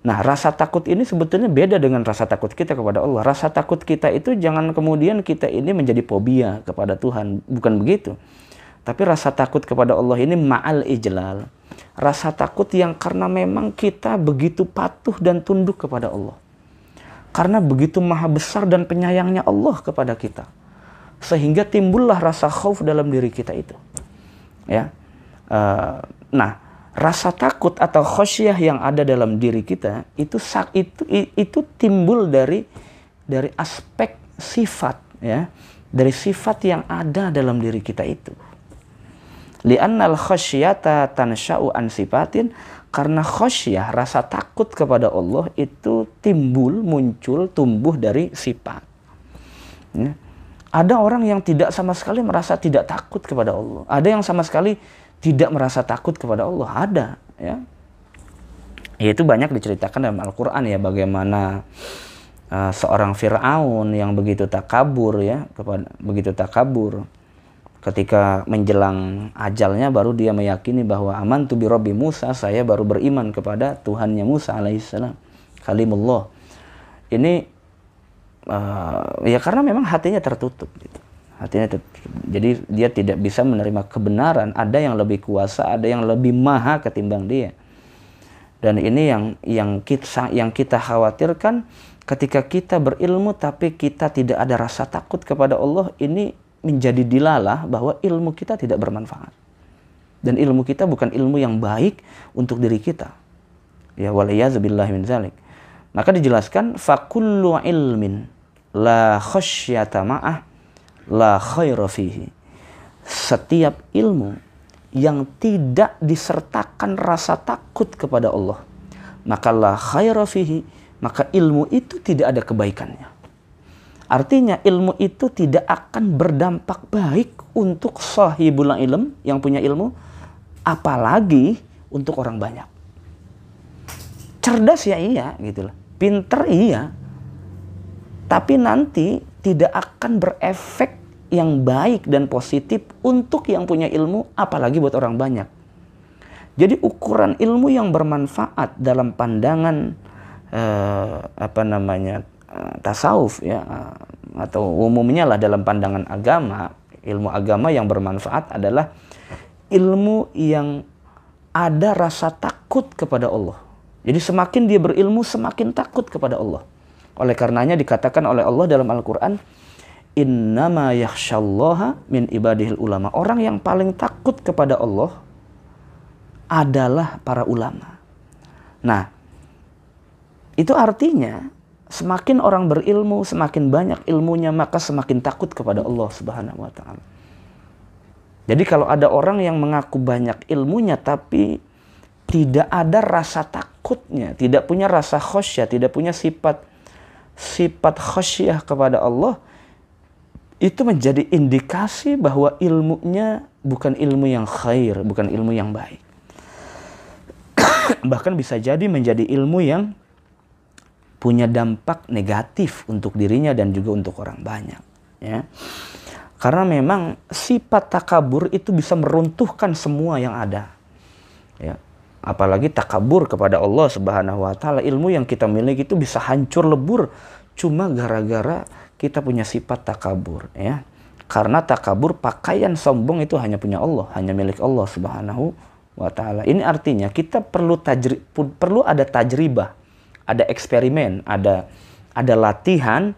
Nah, rasa takut ini sebetulnya beda dengan rasa takut kita kepada Allah. Rasa takut kita itu jangan kemudian kita ini menjadi fobia kepada Tuhan, bukan begitu. Tapi rasa takut kepada Allah ini ma'al ijlal. Rasa takut yang karena memang kita begitu patuh dan tunduk kepada Allah. Karena begitu maha besar dan penyayangnya Allah kepada kita. Sehingga timbullah rasa khauf dalam diri kita itu. Ya, nah, rasa takut atau khasyah yang ada dalam diri kita itu timbul dari aspek sifat, ya, dari sifat yang ada dalam diri kita itu. Li'annal khasyata tansha'u an sifatin, karena khasyah, rasa takut kepada Allah itu muncul, tumbuh dari sifat. Ya. Ada orang yang tidak sama sekali merasa tidak takut kepada Allah. Ada yang sama sekali tidak merasa takut kepada Allah. Ada, ya. Itu banyak diceritakan dalam Al-Quran, ya, bagaimana seorang Fir'aun yang begitu takabur, ya, begitu takabur. Ketika menjelang ajalnya baru dia meyakini bahwa amantu bi Rabbi Musa, saya baru beriman kepada Tuhannya Musa alaihissalam, kalimullah. Ini ya karena memang hatinya tertutup, gitu. Hatinya tertutup. Jadi dia tidak bisa menerima kebenaran. Ada yang lebih kuasa, ada yang lebih maha ketimbang dia. Dan ini yang kita khawatirkan ketika kita berilmu tapi kita tidak ada rasa takut kepada Allah. Ini menjadi dilalah bahwa ilmu kita tidak bermanfaat. Dan ilmu kita bukan ilmu yang baik untuk diri kita. Ya, waliyazubillahi min zalik. Maka dijelaskan fakullu ilmin la khasyata ma'ah la khaira fihi. Setiap ilmu yang tidak disertakan rasa takut kepada Allah, maka la khaira fihi, maka ilmu itu tidak ada kebaikannya. Artinya ilmu itu tidak akan berdampak baik untuk sahibul ilm, yang punya ilmu, apalagi untuk orang banyak. Cerdas ya iya, gitu lah. Pinter iya, tapi nanti tidak akan berefek yang baik dan positif untuk yang punya ilmu, apalagi buat orang banyak. Jadi ukuran ilmu yang bermanfaat dalam pandangan tasawuf, ya, atau umumnya lah dalam pandangan agama, ilmu agama yang bermanfaat adalah ilmu yang ada rasa takut kepada Allah. Jadi semakin dia berilmu, semakin takut kepada Allah. Oleh karenanya dikatakan oleh Allah dalam Al-Quran, innama yakhsyallaha min ibadihil ulama. Orang yang paling takut kepada Allah adalah para ulama. Nah, itu artinya semakin orang berilmu, semakin banyak ilmunya, maka semakin takut kepada Allah Subhanahu wa ta'ala. Jadi kalau ada orang yang mengaku banyak ilmunya tapi tidak ada rasa takutnya, tidak punya rasa khasyah, tidak punya sifat khasyah kepada Allah, itu menjadi indikasi bahwa ilmunya bukan ilmu yang khair, bukan ilmu yang baik. Bahkan bisa jadi menjadi ilmu yang punya dampak negatif untuk dirinya dan juga untuk orang banyak, ya. Karena memang sifat takabur itu bisa meruntuhkan semua yang ada, ya. Apalagi takabur kepada Allah Subhanahu wa ta'ala. Ilmu yang kita miliki itu bisa hancur lebur cuma gara-gara kita punya sifat takabur, ya. Karena takabur, pakaian sombong itu hanya punya Allah, hanya milik Allah Subhanahu wa ta'ala. Ini artinya kita perlu ada tajribah, ada eksperimen, ada latihan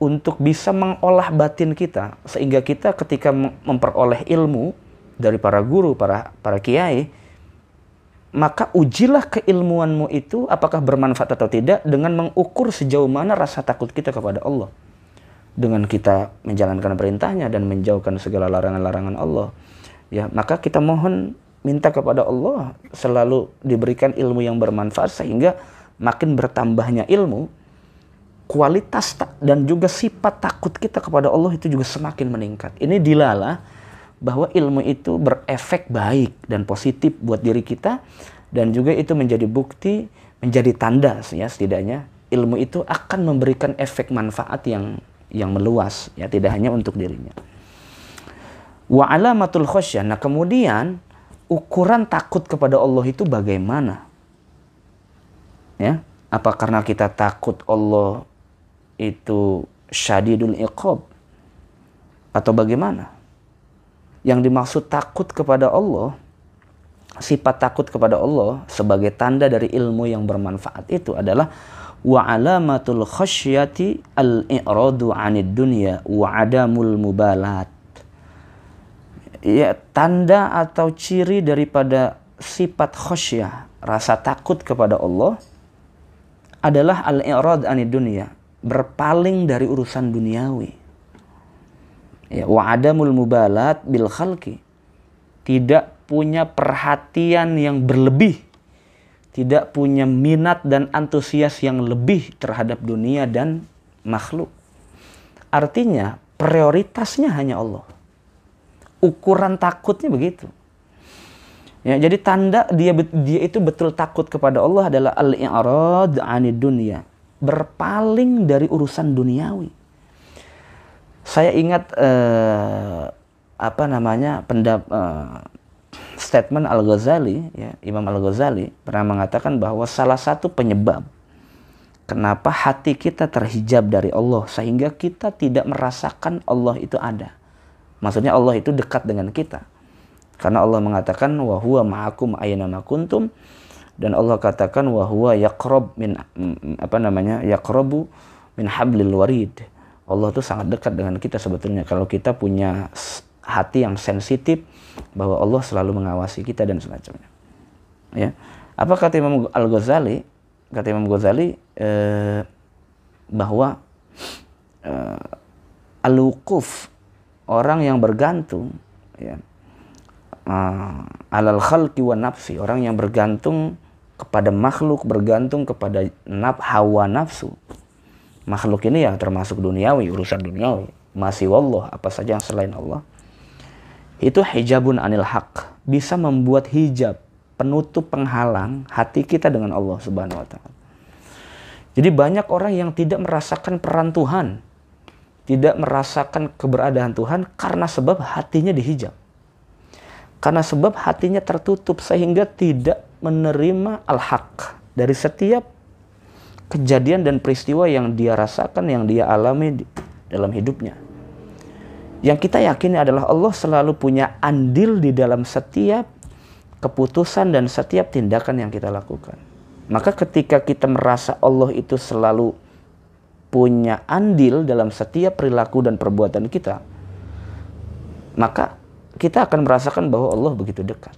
untuk bisa mengolah batin kita, sehingga kita ketika memperoleh ilmu dari para guru, para kiai, maka ujilah keilmuanmu itu apakah bermanfaat atau tidak dengan mengukur sejauh mana rasa takut kita kepada Allah. Dengan kita menjalankan perintahnya dan menjauhkan segala larangan-larangan Allah, ya, maka kita mohon minta kepada Allah selalu diberikan ilmu yang bermanfaat, sehingga makin bertambahnya ilmu, kualitas dan juga sifat takut kita kepada Allah itu juga semakin meningkat. Ini dilalah bahwa ilmu itu berefek baik dan positif buat diri kita, dan juga itu menjadi bukti, menjadi tanda, ya, setidaknya ilmu itu akan memberikan efek manfaat yang meluas, ya, tidak hanya untuk dirinya. Wa alamatul khasyah. Nah, kemudian ukuran takut kepada Allah itu bagaimana? Ya, apa karena kita takut Allah itu syadidul iqab atau bagaimana? Yang dimaksud takut kepada Allah, sifat takut kepada Allah sebagai tanda dari ilmu yang bermanfaat itu adalah wa alamatul khasyati al-i'radu 'anid dunya wa 'adamul mubalat. Ya, tanda atau ciri daripada sifat khasyah, rasa takut kepada Allah, adalah al-i'rad 'anid dunya, berpaling dari urusan duniawi. Ya, wa 'adamul mubalat bil khalqi, tidak punya perhatian yang berlebih, tidak punya minat dan antusias yang lebih terhadap dunia dan makhluk. Artinya prioritasnya hanya Allah. Ukuran takutnya begitu. Ya, jadi tanda dia itu betul takut kepada Allah adalah al-i'rad 'anid dunya, berpaling dari urusan duniawi. Saya ingat statement Al-Ghazali, ya, Imam Al-Ghazali pernah mengatakan bahwa salah satu penyebab kenapa hati kita terhijab dari Allah sehingga kita tidak merasakan Allah itu ada. Maksudnya Allah itu dekat dengan kita. Karena Allah mengatakan wa huwa ma'akum aina ma kuntum, dan Allah katakan wa huwa yaqrab yaqrabu min hablil warid. Allah itu sangat dekat dengan kita sebetulnya kalau kita punya hati yang sensitif bahwa Allah selalu mengawasi kita dan semacamnya. Ya. Apa kata Imam Al-Ghazali? Kata Imam Ghazali bahwa al-wuquf, orang yang bergantung, ya, alal khalqi wa nafsi, orang yang bergantung kepada makhluk, bergantung kepada hawa nafsu. Makhluk ini ya termasuk duniawi, urusan duniawi, masih wallah, apa saja yang selain Allah. Itu hijabun anil haq, bisa membuat hijab, penutup penghalang hati kita dengan Allah Subhanahu wa ta'ala. Jadi banyak orang yang tidak merasakan peran Tuhan, tidak merasakan keberadaan Tuhan karena sebab hatinya dihijab. Karena sebab hatinya tertutup sehingga tidak menerima al-haq dari setiap kejadian dan peristiwa yang dia rasakan, yang dia alami dalam hidupnya. Yang kita yakini adalah Allah selalu punya andil di dalam setiap keputusan dan setiap tindakan yang kita lakukan. Maka ketika kita merasa Allah itu selalu punya andil dalam setiap perilaku dan perbuatan kita, maka kita akan merasakan bahwa Allah begitu dekat.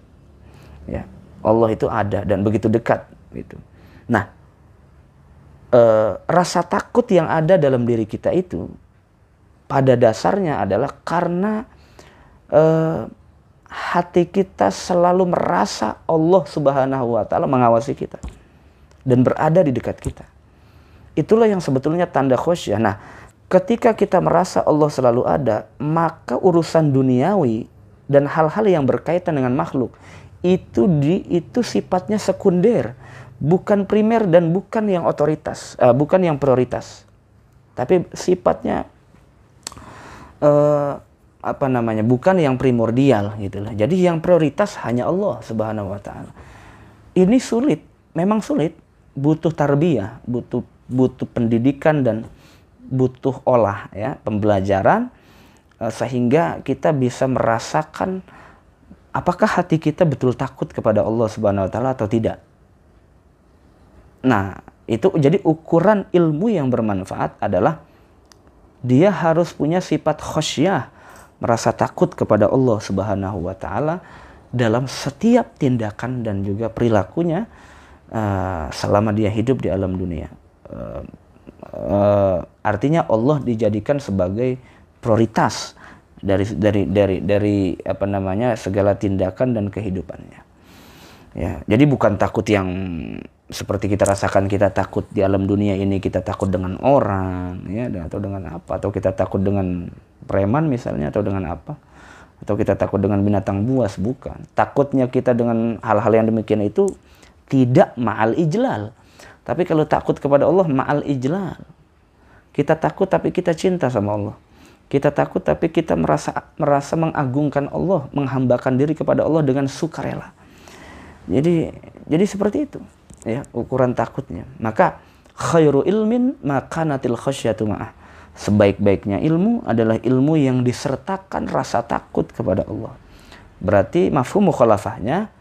Ya, Allah itu ada dan begitu dekat gitu. Nah, rasa takut yang ada dalam diri kita itu pada dasarnya adalah karena hati kita selalu merasa Allah Subhanahu wa taala mengawasi kita dan berada di dekat kita. Itulah yang sebetulnya tanda khusyuk. Nah, ketika kita merasa Allah selalu ada, maka urusan duniawi dan hal-hal yang berkaitan dengan makhluk itu sifatnya sekunder, bukan primer dan bukan yang otoritas, bukan yang prioritas. Tapi sifatnya bukan yang primordial gitulah. Jadi yang prioritas hanya Allah Subhanahu wa taala. Ini sulit, memang sulit, butuh tarbiyah, butuh pendidikan dan butuh pembelajaran sehingga kita bisa merasakan apakah hati kita betul takut kepada Allah Subhanahu wa taala atau tidak. Nah, itu jadi ukuran ilmu yang bermanfaat adalah dia harus punya sifat khasyah, merasa takut kepada Allah Subhanahu wa taala dalam setiap tindakan dan juga perilakunya selama dia hidup di alam dunia. Artinya Allah dijadikan sebagai prioritas dari segala tindakan dan kehidupannya. Ya, jadi bukan takut yang seperti kita rasakan, kita takut di alam dunia ini, kita takut dengan orang, ya, atau dengan apa, atau kita takut dengan preman misalnya, atau dengan apa, atau kita takut dengan binatang buas, bukan. Takutnya kita dengan hal-hal yang demikian itu tidak ma'al ijlal. Tapi kalau takut kepada Allah ma'al ijlal. Kita takut tapi kita cinta sama Allah. Kita takut tapi kita merasa mengagungkan Allah, menghambakan diri kepada Allah dengan sukarela. Jadi seperti itu, ya, ukuran takutnya. Maka khairu ilmin makanatil khasyatu ma'ah. Sebaik-baiknya ilmu adalah ilmu yang disertakan rasa takut kepada Allah. Berarti mafhum mukhalafahnya,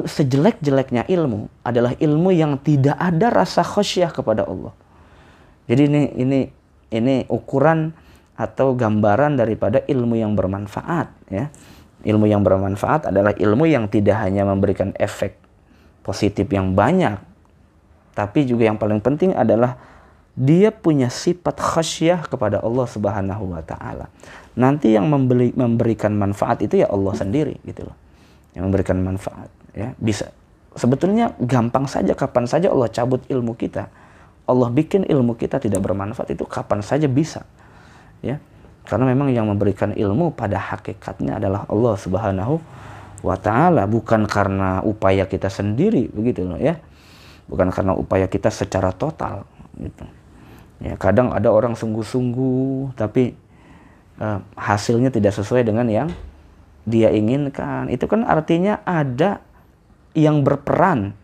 sejelek-jeleknya ilmu adalah ilmu yang tidak ada rasa khasyah kepada Allah. Jadi ini ukuran atau gambaran daripada ilmu yang bermanfaat, ya. Ilmu yang bermanfaat adalah ilmu yang tidak hanya memberikan efek positif yang banyak, tapi juga yang paling penting adalah dia punya sifat khasyah kepada Allah Subhanahu wa taala. Nanti yang memberikan manfaat itu ya Allah sendiri gitu loh. Yang memberikan manfaat, ya. Bisa sebetulnya gampang saja, kapan saja Allah cabut ilmu kita. Allah bikin ilmu kita tidak bermanfaat, itu kapan saja bisa, ya. Karena memang yang memberikan ilmu pada hakikatnya adalah Allah Subhanahu wa taala, bukan karena upaya kita sendiri begitu loh, ya. Bukan karena upaya kita secara total gitu. Ya, kadang ada orang sungguh-sungguh tapi hasilnya tidak sesuai dengan yang dia inginkan. Itu kan artinya ada yang berperan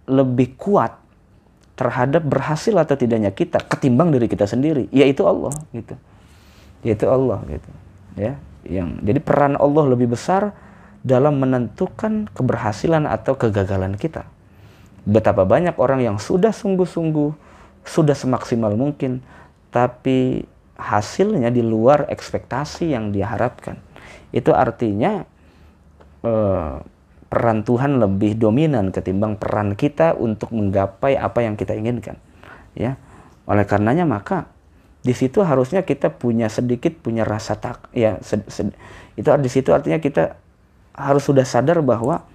lebih kuat terhadap berhasil atau tidaknya kita ketimbang diri kita sendiri, yaitu Allah gitu. Yaitu Allah gitu, ya. Jadi peran Allah lebih besar dalam menentukan keberhasilan atau kegagalan kita. Betapa banyak orang yang sudah sungguh-sungguh, sudah semaksimal mungkin, tapi hasilnya di luar ekspektasi yang diharapkan. Itu artinya peran Tuhan lebih dominan ketimbang peran kita untuk menggapai apa yang kita inginkan, ya. Oleh karenanya maka di situ harusnya kita punya rasa itu di situ artinya kita harus sudah sadar bahwa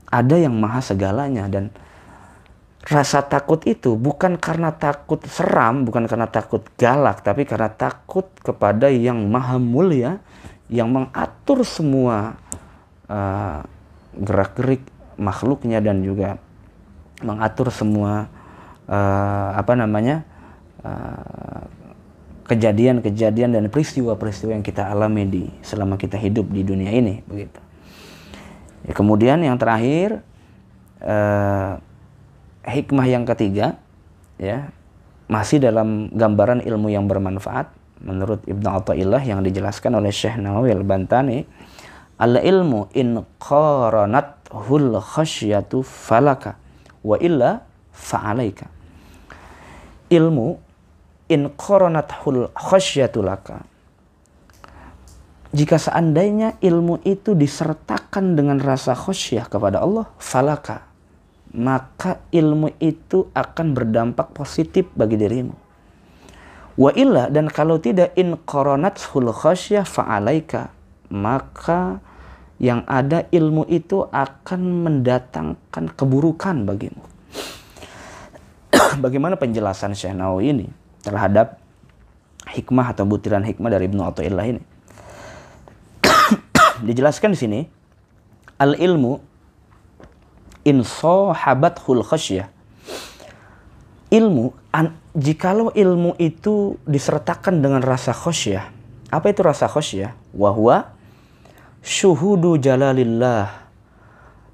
ada yang maha segalanya, dan rasa takut itu bukan karena takut seram, bukan karena takut galak, tapi karena takut kepada yang maha mulia, yang mengatur semua gerak-gerik makhluknya dan juga mengatur semua kejadian-kejadian dan peristiwa-peristiwa yang kita alami selama kita hidup di dunia ini begitu. Ya, kemudian yang terakhir hikmah yang ketiga, ya, masih dalam gambaran ilmu yang bermanfaat menurut Ibnu Athaillah yang dijelaskan oleh Syekh Nawawi Al-Bantani, al-ilmu in qaranathul khasyatu falaka wa illa fa'alaika. ilmu in qoronathul khasyatu laka, jika seandainya ilmu itu disertakan dengan rasa khasyah kepada Allah, falaka, maka ilmu itu akan berdampak positif bagi dirimu. Wa illa, dan kalau tidak, in qoronathul khasyah fa'alaika, maka yang ada ilmu itu akan mendatangkan keburukan bagimu. Bagaimana penjelasan Syekh Nawawi ini terhadap hikmah atau butiran hikmah dari Ibnu Athaillah ini? Dijelaskan di sini, al ilmu in sahabathul khasyah. Ilmu, jikalau ilmu itu disertakan dengan rasa khasyah. Apa itu rasa khasyah? Wa huwa syuhudu jalalillah,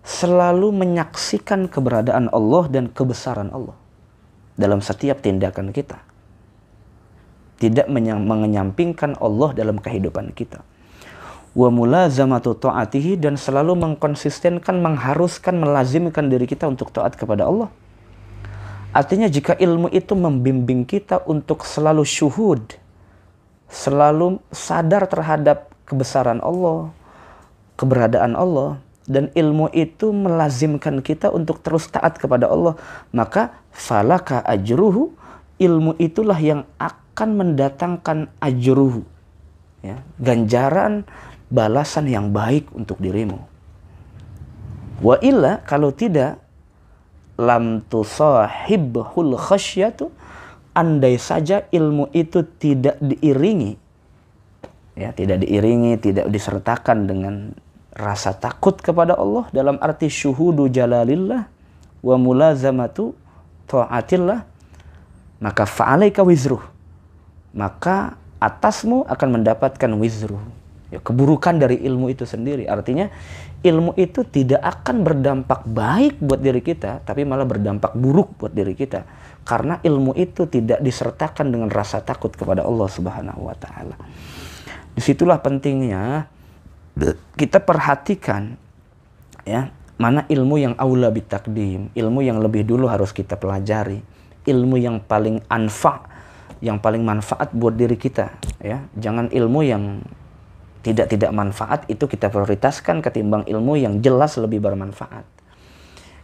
selalu menyaksikan keberadaan Allah dan kebesaran Allah dalam setiap tindakan kita. Tidak menyampingkan Allah dalam kehidupan kita. Wa mulazamatu ta'atihi, dan selalu mengkonsistenkan, mengharuskan, melazimkan diri kita untuk taat kepada Allah. Artinya jika ilmu itu membimbing kita untuk selalu syuhud, selalu sadar terhadap kebesaran Allah, keberadaan Allah, dan ilmu itu melazimkan kita untuk terus taat kepada Allah, maka falaka ajruhu, ilmu itulah yang akan mendatangkan ajruhu, ya, ganjaran, balasan yang baik untuk dirimu. Wa illa, kalau tidak, lam tusahibhul khasyatu, andai saja ilmu itu tidak diiringi, ya, tidak diiringi, tidak disertakan dengan rasa takut kepada Allah dalam arti syuhudu jalalillah wa mulazamatu ta'atillah, maka fa'alaika wizruh, maka atasmu akan mendapatkan wizruh, ya, keburukan dari ilmu itu sendiri. Artinya ilmu itu tidak akan berdampak baik buat diri kita, tapi malah berdampak buruk buat diri kita, karena ilmu itu tidak disertakan dengan rasa takut kepada Allah Subhanahu wa taala. Disitulah pentingnya kita perhatikan, ya, mana ilmu yang aula bitakdim, ilmu yang lebih dulu harus kita pelajari, ilmu yang paling yang paling manfaat buat diri kita, ya. Jangan ilmu yang tidak manfaat itu kita prioritaskan ketimbang ilmu yang jelas lebih bermanfaat.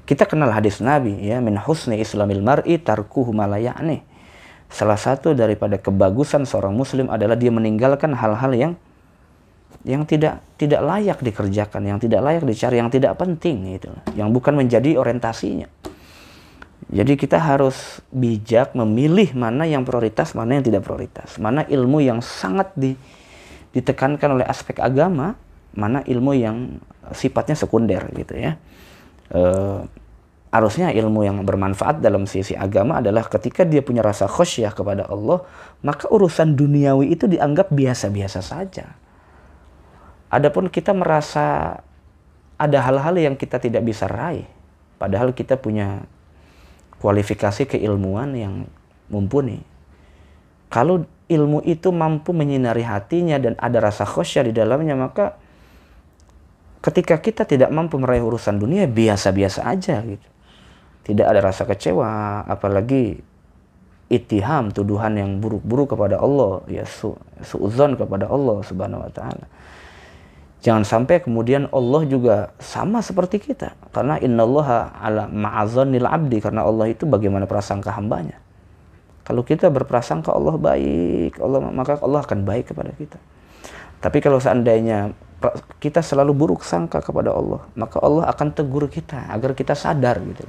Kita kenal hadis Nabi, ya, min husni islamil mar'i tarkuhu ma la ya'ni. Salah satu daripada kebagusan seorang muslim adalah dia meninggalkan hal-hal yang tidak layak dikerjakan, yang tidak layak dicari, yang tidak penting, gitu, yang bukan menjadi orientasinya. Jadi kita harus bijak memilih mana yang prioritas, mana yang tidak prioritas, mana ilmu yang sangat ditekankan oleh aspek agama, mana ilmu yang sifatnya sekunder, gitu, ya. Harusnya ilmu yang bermanfaat dalam sisi agama adalah ketika dia punya rasa khasyah kepada Allah, maka urusan duniawi itu dianggap biasa-biasa saja. Adapun kita merasa ada hal-hal yang kita tidak bisa raih, padahal kita punya kualifikasi keilmuan yang mumpuni. Kalau ilmu itu mampu menyinari hatinya dan ada rasa khasyah di dalamnya, maka ketika kita tidak mampu meraih urusan dunia, biasa-biasa aja, gitu. Tidak ada rasa kecewa, apalagi ittiham, tuduhan yang buruk-buruk kepada Allah, ya, suudzon kepada Allah Subhanahu wa taala. Jangan sampai kemudian Allah juga sama seperti kita, karena innallaha ala ma'azanil abdi, karena Allah itu bagaimana prasangka hambanya. Kalau kita berprasangka Allah baik, maka Allah akan baik kepada kita. Tapi kalau seandainya kita selalu buruk sangka kepada Allah, maka Allah akan tegur kita agar kita sadar, gitu.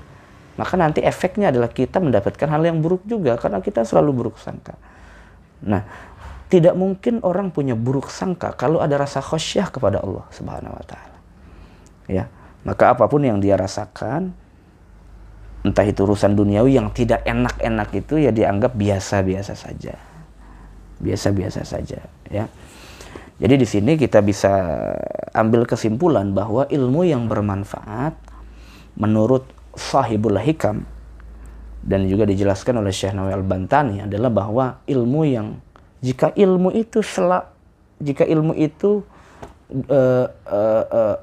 Maka nanti efeknya adalah kita mendapatkan hal yang buruk juga, karena kita selalu buruk sangka. Nah, tidak mungkin orang punya buruk sangka kalau ada rasa khasyah kepada Allah Subhanahu wa taala. Ya, maka apapun yang dia rasakan, entah itu urusan duniawi yang tidak enak-enak itu, ya dianggap biasa-biasa saja. Biasa-biasa saja, ya. Jadi di sini kita bisa ambil kesimpulan bahwa ilmu yang bermanfaat menurut Sahibul Hikam dan juga dijelaskan oleh Syekh Nawawi Al-Bantani adalah bahwa ilmu yang jika ilmu itu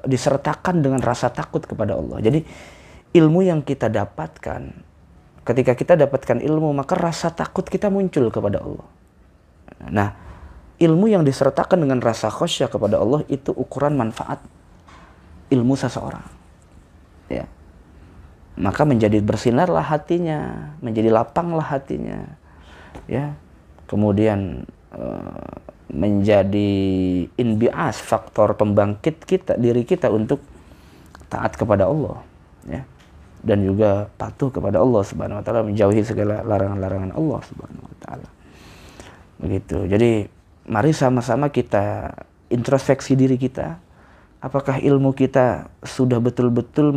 disertakan dengan rasa takut kepada Allah. Jadi ilmu yang kita dapatkan ketika kita dapatkan ilmu, maka rasa takut kita muncul kepada Allah. Nah, ilmu yang disertakan dengan rasa khasyah kepada Allah itu ukuran manfaat ilmu seseorang. Ya. Maka menjadi bersinarlah hatinya, menjadi lapanglah hatinya. Ya. Kemudian menjadi inbi'as, faktor pembangkit kita, diri kita untuk taat kepada Allah, ya, dan juga patuh kepada Allah Subhanahu wa taala, menjauhi segala larangan-larangan Allah Subhanahu wa taala. Begitu. Jadi mari sama-sama kita introspeksi diri kita. Apakah ilmu kita sudah betul-betul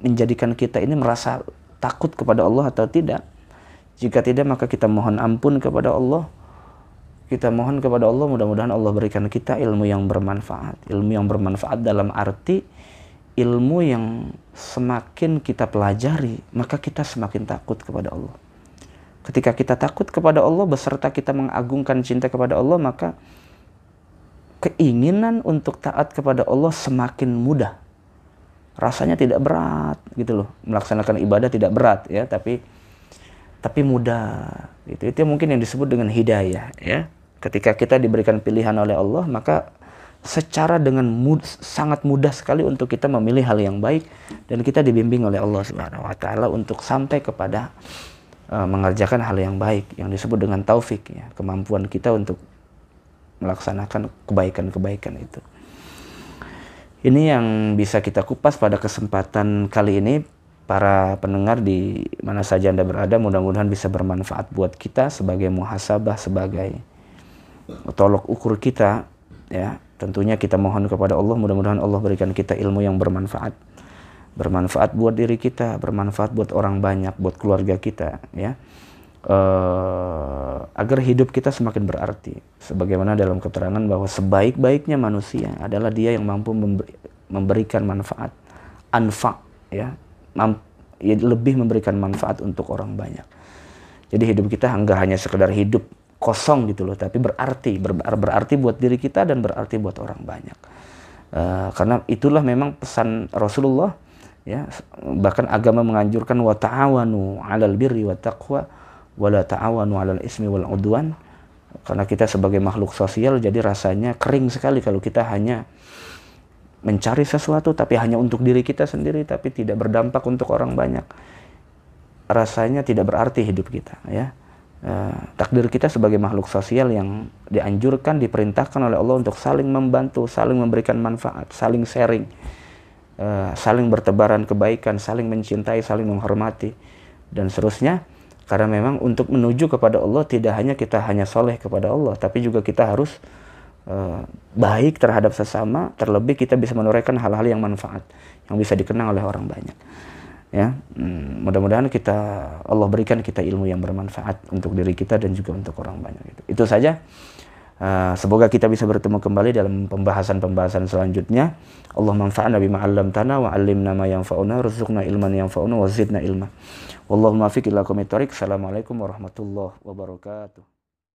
menjadikan kita ini merasa takut kepada Allah atau tidak? Jika tidak, maka kita mohon ampun kepada Allah. Kita mohon kepada Allah, mudah-mudahan Allah berikan kita ilmu yang bermanfaat. Ilmu yang bermanfaat dalam arti ilmu yang semakin kita pelajari, maka kita semakin takut kepada Allah. Ketika kita takut kepada Allah, beserta kita mengagungkan cinta kepada Allah, maka keinginan untuk taat kepada Allah semakin mudah. Rasanya tidak berat gitu loh. Melaksanakan ibadah tidak berat ya, tapi mudah. Itu mungkin yang disebut dengan hidayah ya. Ketika kita diberikan pilihan oleh Allah, maka secara dengan sangat mudah sekali untuk kita memilih hal yang baik, dan kita dibimbing oleh Allah Subhanahu wa taala untuk sampai kepada mengerjakan hal yang baik yang disebut dengan taufik ya, kemampuan kita untuk melaksanakan kebaikan-kebaikan itu. Ini yang bisa kita kupas pada kesempatan kali ini. Para pendengar di mana saja Anda berada, mudah-mudahan bisa bermanfaat buat kita sebagai muhasabah, sebagai tolok ukur kita ya. Tentunya kita mohon kepada Allah, mudah-mudahan Allah berikan kita ilmu yang bermanfaat. Bermanfaat buat diri kita, bermanfaat buat orang banyak, buat keluarga kita ya. Agar hidup kita semakin berarti. Sebagaimana dalam keterangan bahwa sebaik-baiknya manusia adalah dia yang mampu memberikan manfaat, anfa ya, lebih memberikan manfaat untuk orang banyak. Jadi hidup kita enggak hanya sekedar hidup kosong gitu loh, tapi berarti buat diri kita dan berarti buat orang banyak. Karena itulah memang pesan Rasulullah ya. Bahkan agama menganjurkan wa ta'awanu 'alal birri wat taqwa wa la ta'awanu 'alal ismi wal 'udwan. Karena kita sebagai makhluk sosial, jadi rasanya kering sekali kalau kita hanya mencari sesuatu tapi hanya untuk diri kita sendiri, tapi tidak berdampak untuk orang banyak. Rasanya tidak berarti hidup kita ya. Takdir kita sebagai makhluk sosial yang dianjurkan, diperintahkan oleh Allah untuk saling membantu, saling memberikan manfaat, saling sharing, saling bertebaran kebaikan, saling mencintai, saling menghormati, dan seterusnya. Karena memang untuk menuju kepada Allah tidak hanya kita hanya soleh kepada Allah, tapi juga kita harus baik terhadap sesama, terlebih kita bisa menorehkan hal-hal yang manfaat, yang bisa dikenang oleh orang banyak. Ya, mudah-mudahan Allah berikan kita ilmu yang bermanfaat untuk diri kita dan juga untuk orang banyak. Itu saja. Semoga kita bisa bertemu kembali dalam pembahasan selanjutnya. Allah manfa'na bima 'allamtana wa 'allimna ma yanfa'una warzuqna ilman yanfa'una wa zidna ilma. Wallahu muwaffiq ila aqwamit thoriq. Assalamualaikum warahmatullahi wabarakatuh.